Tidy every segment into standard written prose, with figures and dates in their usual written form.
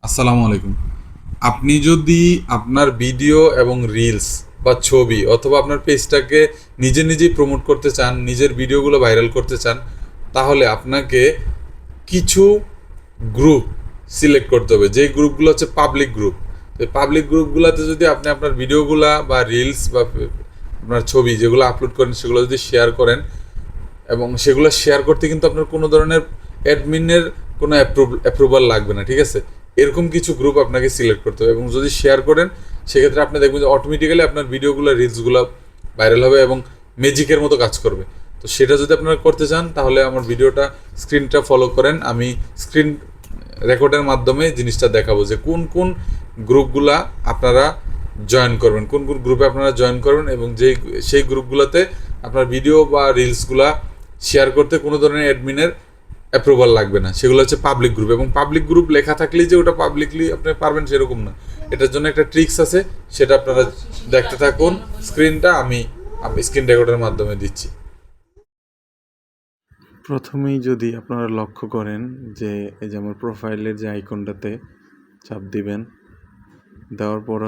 আসসালামু আলাইকুম। আপনি যদি আপনার ভিডিও এবং রিলস বা ছবি অথবা আপনার পেজটাকে নিজেই প্রমোট করতে চান, নিজের ভিডিওগুলো ভাইরাল করতে চান, তাহলে আপনাকে কিছু গ্রুপ সিলেক্ট করতে হবে। যেই গ্রুপগুলো হচ্ছে পাবলিক গ্রুপ। তো পাবলিক গ্রুপগুলোতে যদি আপনি আপনার ভিডিওগুলা বা রিলস বা আপনার ছবি যেগুলো আপলোড করেন সেগুলো যদি শেয়ার করেন, এবং সেগুলো শেয়ার করতে কিন্তু আপনার কোনো ধরনের অ্যাডমিনের কোনো অ্যাপ্রুভাল লাগবে না, ঠিক আছে? এরকম কিছু গ্রুপ আপনাকে সিলেক্ট করতে হবে, এবং যদি শেয়ার করেন সেক্ষেত্রে আপনি দেখবেন যে অটোমেটিক্যালি আপনার ভিডিওগুলো রিলসগুলো ভাইরাল হবে এবং ম্যাজিকের মতো কাজ করবে। তো সেটা যদি আপনারা করতে চান তাহলে আমার ভিডিওটা স্ক্রিনটা ফলো করেন। আমি স্ক্রিন রেকর্ডের মাধ্যমে জিনিসটা দেখাবো যে কোন কোন গ্রুপগুলা আপনারা জয়েন করবেন, কোন কোন গ্রুপে আপনারা জয়েন করবেন, এবং সেই গ্রুপগুলোতে আপনার ভিডিও বা রিলসগুলা শেয়ার করতে কোনো ধরনের অ্যাডমিনের অ্যাপ্রুভাল লাগবে না। সেগুলো হচ্ছে পাবলিক গ্রুপ, এবং পাবলিক গ্রুপ লেখা থাকলেই যে ওটা পাবলিকলি আপনি পারবেন সেরকম না। এটার জন্য একটা ট্রিক্স আছে, সেটা আপনারা দেখতে থাকুন। স্ক্রিনটা আমি স্ক্রিন রেকর্ডের মাধ্যমে দিচ্ছি। প্রথমেই যদি আপনারা লক্ষ্য করেন যে এই যে আমার প্রোফাইলের যে আইকনটাতে চাপ দিবেন, দেওয়ার পর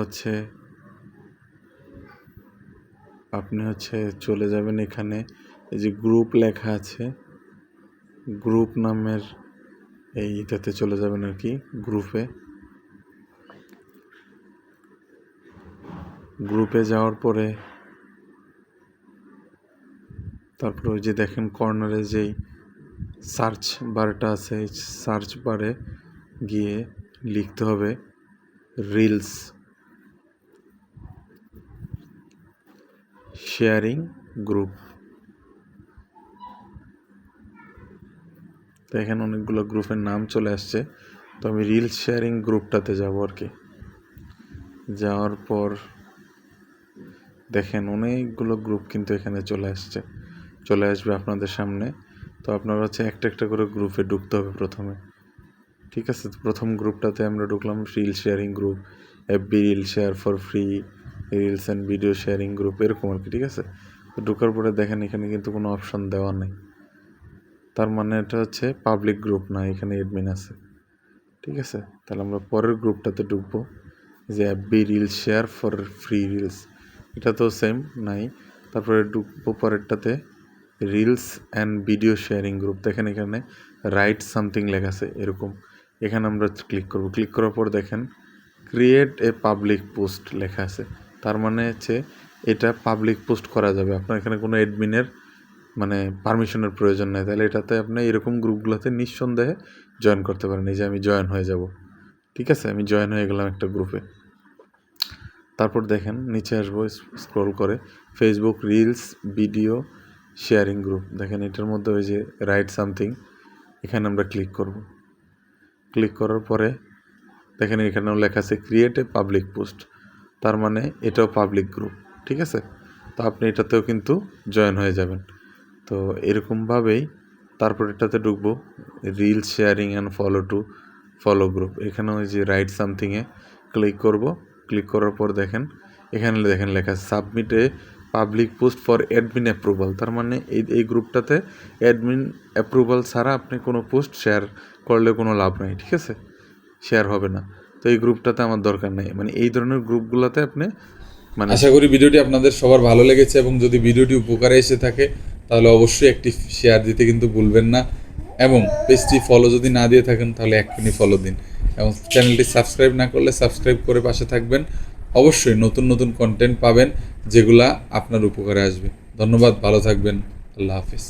আপনি চলে যাবেন এখানে এই যে গ্রুপ লেখা আছে, গ্রুপ নামের এইটাতে চলে যাবেন আর কি। গ্রুপে যাওয়ার পরে তারপরে ওই যে দেখেন কর্নারে যেই সার্চ বারটা আছে, এই সার্চ বারে গিয়ে লিখতে হবে রিলস শেয়ারিং গ্রুপ। তো এখানে অনেকগুলো গ্রুপের নাম চলে আসছে, তো আমি রিলস শেয়ারিং গ্রুপটাতে যাব আর কি। যাওয়ার পর দেখেন অনেকগুলো গ্রুপ কিন্তু এখানে চলে আসবে আপনাদের সামনে। তো আপনারা একটা একটা করে গ্রুপে ঢুকতে হবে প্রথমে, ঠিক আছে? তো প্রথম গ্রুপটাতে আমরা ঢুকলাম, reel sharing group, FB reel share for free, reels and video sharing group, এরকম আর কি, ঠিক আছে? তো ঢোকার পরে দেখেন এখানে কিন্তু কোনো অপশন দেওয়া নেই, তার মানে এটা পাবলিক গ্রুপ না, এখানে অ্যাডমিন আছে, ঠিক আছে? তাহলে আমরা পরের গ্রুপটাতে ঢুকবো, যে FB reel share for free reels, এটা তো সেম নাই। তারপরে ঢুকবো পরেরটাতে, reels and video sharing group. দেখেন এখানে রাইট সামথিং লেখা আছে এরকম, এখানে আমরা ক্লিক করব। ক্লিক করার পর দেখেন ক্রিয়েট এ পাবলিক পোস্ট লেখা আছে, তার মানে এটা পাবলিক পোস্ট করা যাবে। আপনার এখানে কোনো অ্যাডমিনের পারমিশনের প্রয়োজন নেই। তাহলে এটাতে আপনি এরকম গ্রুপগুলোতে নিঃসন্দেহে জয়েন করতে পারেন। এই যে আমি জয়েন হয়ে যাব, ঠিক আছে? আমি জয়েন হয়ে গেলাম একটা গ্রুপে। তারপর দেখেন নিচে আসবো, স্ক্রল করে Facebook reels video sharing group. দেখেন এটার মধ্যে ওই যে রাইট সামথিং, এখানে আমরা ক্লিক করব। ক্লিক করার পরে দেখেন এখানেও লেখা আছে ক্রিয়েট এ পাবলিক পোস্ট, তার মানে এটাও পাবলিক গ্রুপ, ঠিক আছে? তো আপনি এটাতেও কিন্তু জয়েন হয়ে যাবেন। তো এরকমভাবেই তারপর এটাতে ঢুকবো, reel sharing and follow group. এখানে ওই যে রাইট সামথিংয়ে ক্লিক করব। ক্লিক করার পর দেখেন এখানে লেখা আছে submit a public post for admin approval, তার মানে এই গ্রুপটাতে অ্যাডমিন অ্যাপ্রুভাল ছাড়া আপনি কোনো পোস্ট শেয়ার করলে কোনো লাভ নাই, ঠিক আছে? শেয়ার হবে না। তো এই গ্রুপটাতে আমার দরকার নেই, এই ধরনের গ্রুপগুলোতে আপনি আশা করি ভিডিওটি আপনাদের সবার ভালো লেগেছে, এবং যদি ভিডিওটি উপকারে এসে থাকে তাহলে অবশ্যই একটি শেয়ার দিতে কিন্তু ভুলবেন না, এবং পেজটি ফলো যদি না দিয়ে থাকেন তাহলে এক্ষুনি ফলো দিন, এবং চ্যানেলটি সাবস্ক্রাইব না করলে সাবস্ক্রাইব করে পাশে থাকবেন। অবশ্যই নতুন নতুন কন্টেন্ট পাবেন যেগুলা আপনার উপকারে আসবে। ধন্যবাদ, ভালো থাকবেন, আল্লাহ হাফিজ।